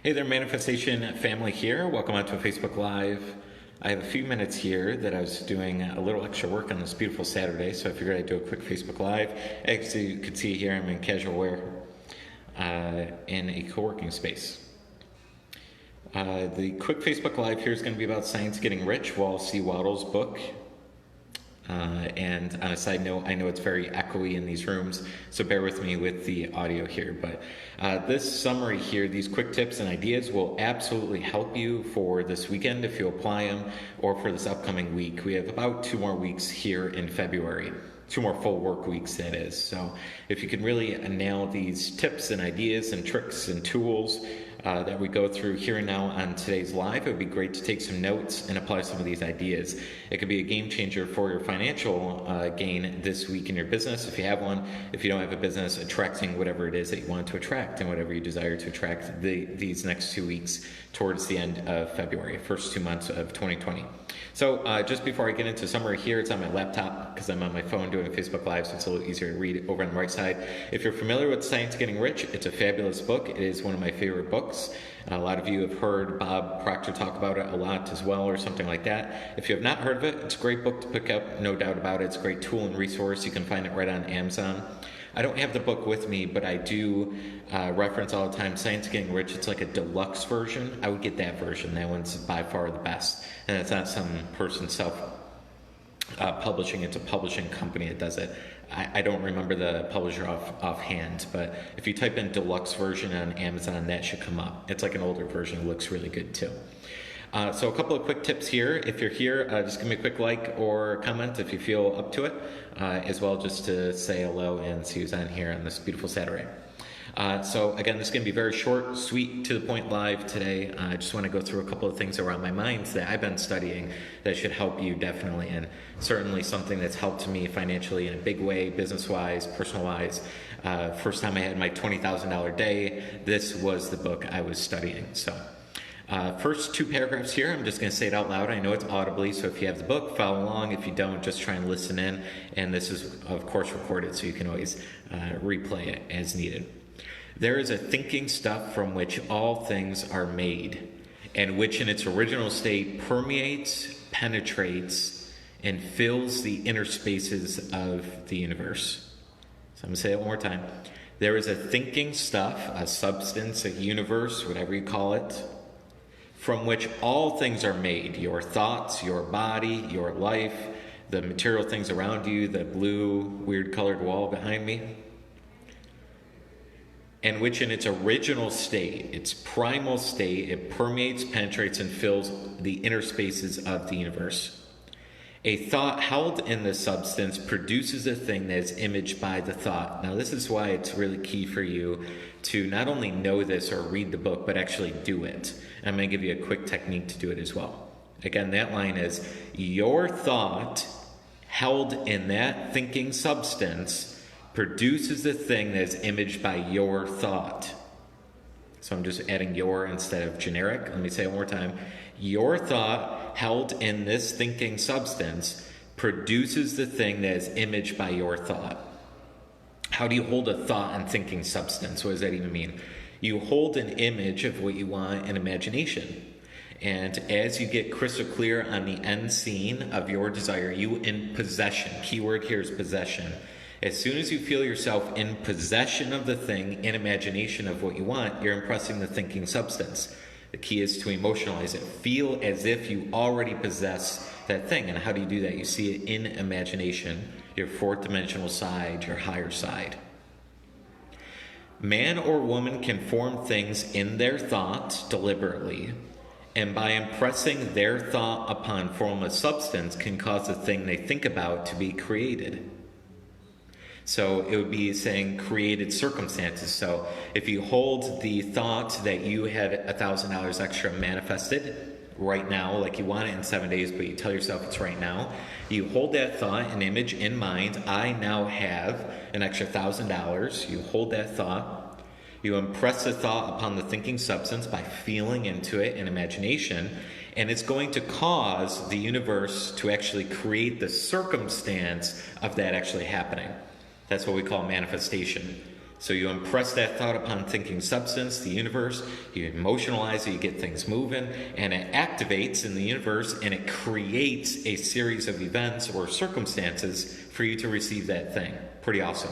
Hey there, Manifestation family here. Welcome out to a Facebook Live. I have a few minutes here that I was doing a little extra work on this beautiful Saturday, so I figured I'd do a quick Facebook Live. As you can see here, I'm in casual wear in a co-working space. The quick Facebook Live here is going to be about Science Getting Rich, Wall C. Waddell's book. And on a side note, I know it's very echoey in these rooms, so bear with me with the audio here. But this summary here, these quick tips and ideas will absolutely help you for this weekend if you apply them, or for this upcoming week. We have about 2 more weeks here in February. 2 more full work weeks, that is. So if you can really nail these tips and ideas and tricks and tools that we go through here and now on today's live, it would be great to take some notes and apply some of these ideas. It could be a game changer for your financial gain this week in your business, if you have one. If you don't have a business, attracting whatever it is that you want to attract and whatever you desire to attract these next 2 weeks towards the end of February, first 2 months of 2020. So just before I get into summary here, it's on my laptop because I'm on my phone doing a Facebook Live, so it's a little easier to read over on the right side. If you're familiar with Science Getting Rich, it's a fabulous book. It is one of my favorite books. A lot of you have heard Bob Proctor talk about it a lot as well, or something like that. If you have not heard of it, it's a great book to pick up, no doubt about it. It's a great tool and resource. You can find it right on Amazon. I don't have the book with me, but I do reference all the time Science Getting Rich. It's like a deluxe version. I would get that version. That one's by far the best. And it's not some person self-publishing. It's a publishing company that does it. I don't remember the publisher offhand, but if you type in deluxe version on Amazon, that should come up. It's like an older version. It looks really good too. So a couple of quick tips here. If you're here, just give me a quick like or comment if you feel up to it, as well just to say hello and see who's on here on this beautiful Saturday. So again, this is going to be very short, sweet, to the point live today. I just want to go through a couple of things that are on my mind that I've been studying that should help you definitely, and certainly something that's helped me financially in a big way, business-wise, personal-wise. First time I had my $20,000 day, this was the book I was studying. So first 2 paragraphs here, I'm just going to say it out loud. I know it's audibly, so if you have the book, follow along. If you don't, just try and listen in. And this is, of course, recorded, so you can always replay it as needed. There is a thinking stuff from which all things are made, and which in its original state permeates, penetrates, and fills the inner spaces of the universe. So I'm going to say it one more time. There is a thinking stuff, a substance, a universe, whatever you call it, from which all things are made. Your thoughts, your body, your life, the material things around you, the blue, weird colored wall behind me. And which in its original state, its primal state, it permeates, penetrates, and fills the inner spaces of the universe. A thought held in the substance produces a thing that is imaged by the thought. Now this is why it's really key for you to not only know this or read the book, but actually do it. I'm going to give you a quick technique to do it as well. Again, that line is, your thought held in that thinking substance produces a thing that is imaged by your thought. So I'm just adding your instead of generic. Let me say it one more time. Your thought held in this thinking substance produces the thing that is imaged by your thought. How do you hold a thought and thinking substance? What does that even mean? You hold an image of what you want in imagination. And as you get crystal clear on the end scene of your desire, you in possession. Keyword here is possession. As soon as you feel yourself in possession of the thing, in imagination of what you want, you're impressing the thinking substance. The key is to emotionalize it. Feel as if you already possess that thing. And how do you do that? You see it in imagination, your 4th dimensional side, your higher side. Man or woman can form things in their thought deliberately, and by impressing their thought upon formless substance can cause the thing they think about to be created. So it would be saying created circumstances. So if you hold the thought that you had $1,000 extra manifested right now, like you want it in 7 days, but you tell yourself it's right now, you hold that thought, an image in mind. I now have an extra $1,000. You hold that thought. You impress the thought upon the thinking substance by feeling into it in imagination, and it's going to cause the universe to actually create the circumstance of that actually happening. That's what we call manifestation. So you impress that thought upon thinking substance, the universe, you emotionalize it, you get things moving, and it activates in the universe, and it creates a series of events or circumstances for you to receive that thing. Pretty awesome.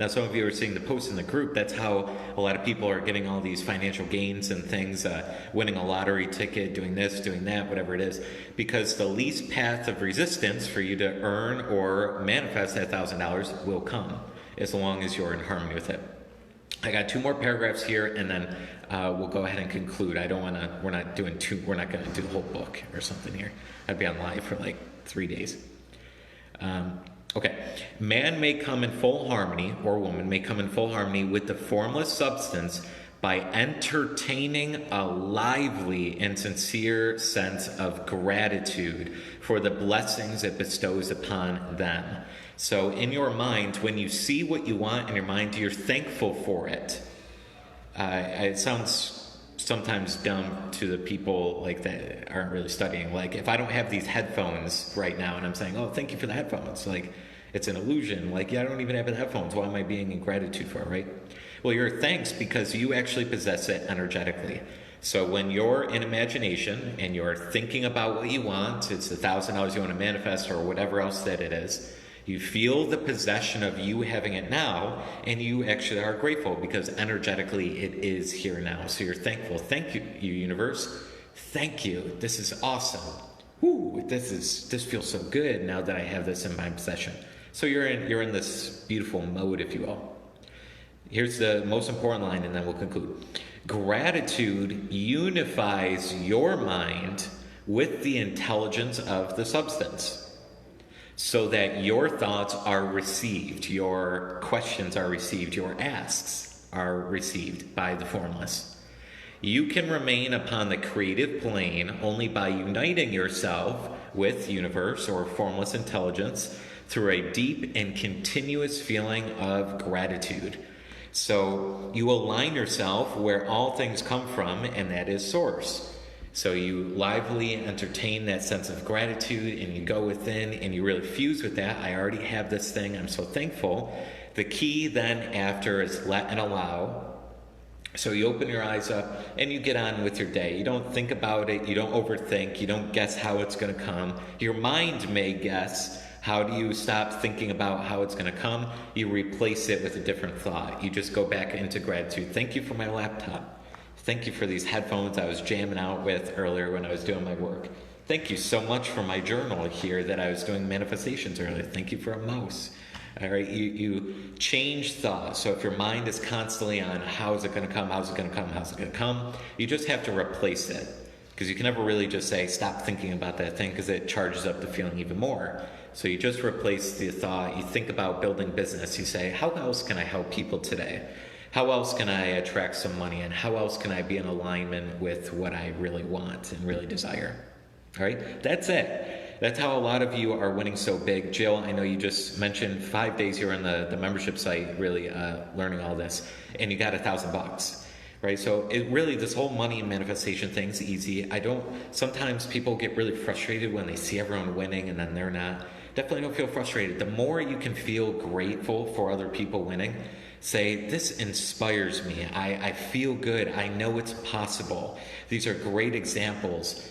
Now, some of you are seeing the posts in the group. That's how a lot of people are getting all these financial gains and things, winning a lottery ticket, doing this, doing that, whatever it is. Because the least path of resistance for you to earn or manifest that $1,000 will come, as long as you're in harmony with it. I got 2 more paragraphs here, and then we'll go ahead and conclude. We're not going to do the whole book or something here. I'd be on live for like 3 days. Okay. Man may come in full harmony, or woman may come in full harmony with the formless substance by entertaining a lively and sincere sense of gratitude for the blessings it bestows upon them. So in your mind, when you see what you want in your mind, you're thankful for it. It sounds sometimes dumb to the people like that aren't really studying. Like, if I don't have these headphones right now and I'm saying, oh, thank you for the headphones, like, it's an illusion. Like, yeah, I don't even have the headphones. Why am I being in gratitude for it, right? Well, you're thanks because you actually possess it energetically. So when you're in imagination and you're thinking about what you want, it's $1,000 you want to manifest or whatever else that it is, you feel the possession of you having it now, and you actually are grateful because energetically it is here now. So you're thankful. Thank you, universe. Thank you. This is awesome. Woo, this feels so good now that I have this in my possession. So you're in this beautiful mode, if you will. Here's the most important line, and then we'll conclude. Gratitude unifies your mind with the intelligence of the substance, so that your thoughts are received, your questions are received, your asks are received by the formless. You can remain upon the creative plane only by uniting yourself with universe or formless intelligence through a deep and continuous feeling of gratitude. So you align yourself where all things come from, and that is source. So you lively entertain that sense of gratitude, and you go within and you really fuse with that. I already have this thing. I'm so thankful. The key then after is let and allow. So you open your eyes up and you get on with your day. You don't think about it. You don't overthink. You don't guess how it's going to come. Your mind may guess. How do you stop thinking about how it's going to come? You replace it with a different thought. You just go back into gratitude. Thank you for my laptop. Thank you for these headphones I was jamming out with earlier when I was doing my work. Thank you so much for my journal here that I was doing manifestations earlier. Thank you for a mouse. All right, you change thought. So if your mind is constantly on how is it going to come, how's it going to come, how's it going to come, you just have to replace it. Because you can never really just say, stop thinking about that thing, because it charges up the feeling even more. So you just replace the thought. You think about building business. You say, how else can I help people today? How else can I attract some money, and how else can I be in alignment with what I really want and really desire? All right, that's it. That's how a lot of you are winning so big. Jill, I know you just mentioned 5 days you're on the membership site really learning all this, and you got $1,000, right? So it really, this whole money and manifestation thing's easy. Sometimes people get really frustrated when they see everyone winning and then they're not. Definitely don't feel frustrated. The more you can feel grateful for other people winning, say, this inspires me. I feel good. I know it's possible. These are great examples.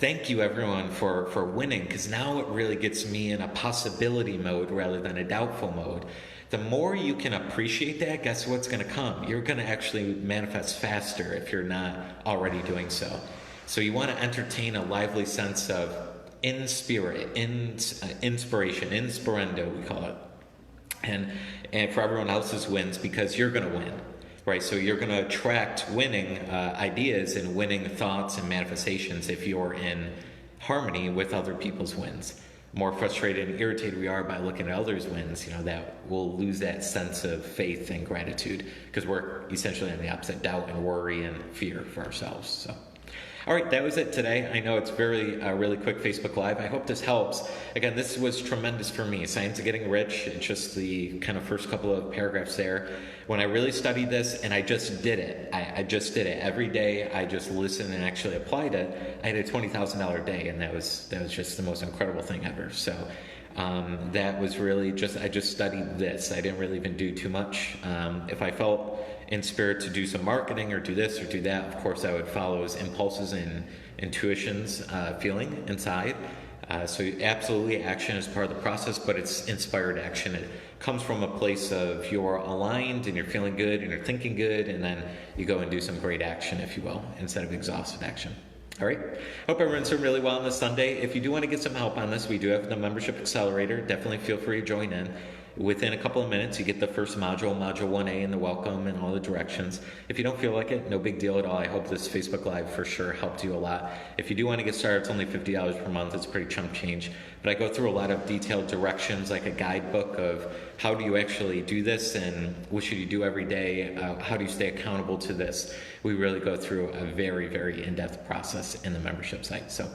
Thank you, everyone, for winning, because now it really gets me in a possibility mode rather than a doubtful mode. The more you can appreciate that, guess what's going to come? You're going to actually manifest faster if you're not already doing so. So you want to entertain a lively sense of inspiration, inspirando, we call it. And for everyone else's wins, because you're going to win, right? So you're going to attract winning ideas and winning thoughts and manifestations if you're in harmony with other people's wins. More frustrated and irritated we are by looking at others' wins, that we'll lose that sense of faith and gratitude, because we're essentially on the opposite, doubt and worry and fear for ourselves. So. All right, that was it today. I know it's really quick Facebook Live. I hope this helps. Again, this was tremendous for me. Science of Getting Rich, it's just the kind of first couple of paragraphs there. When I really studied this, and I just did it. I just did it. Every day, I just listened and actually applied it. I had a $20,000 day, and that was just the most incredible thing ever. So That was really I just studied this. I didn't really even do too much. If I felt in spirit to do some marketing or do this or do that, of course I would follow those impulses and intuitions feeling inside. So absolutely action is part of the process, but it's inspired action. It comes from a place of you're aligned and you're feeling good and you're thinking good, and then you go and do some great action, if you will, instead of exhaustive action. All right. Hope everyone's doing really well on this Sunday. If you do want to get some help on this, we do have the Membership Accelerator. Definitely feel free to join in. Within a couple of minutes, you get the first module, Module 1A, and the welcome and all the directions. If you don't feel like it, no big deal at all. I hope this Facebook Live for sure helped you a lot. If you do want to get started, it's only $50 per month. It's pretty chump change. But I go through a lot of detailed directions, like a guidebook of how do you actually do this and what should you do every day? How do you stay accountable to this? We really go through a very, very in-depth process in the membership site. So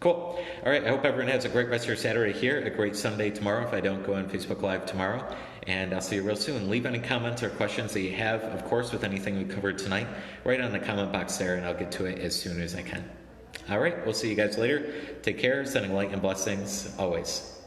cool. All right. I hope everyone has a great rest of your Saturday here, a great Sunday tomorrow if I don't go on Facebook Live tomorrow. And I'll see you real soon. Leave any comments or questions that you have, of course, with anything we covered tonight, right on the comment box there, and I'll get to it as soon as I can. All right. We'll see you guys later. Take care. Sending light and blessings always.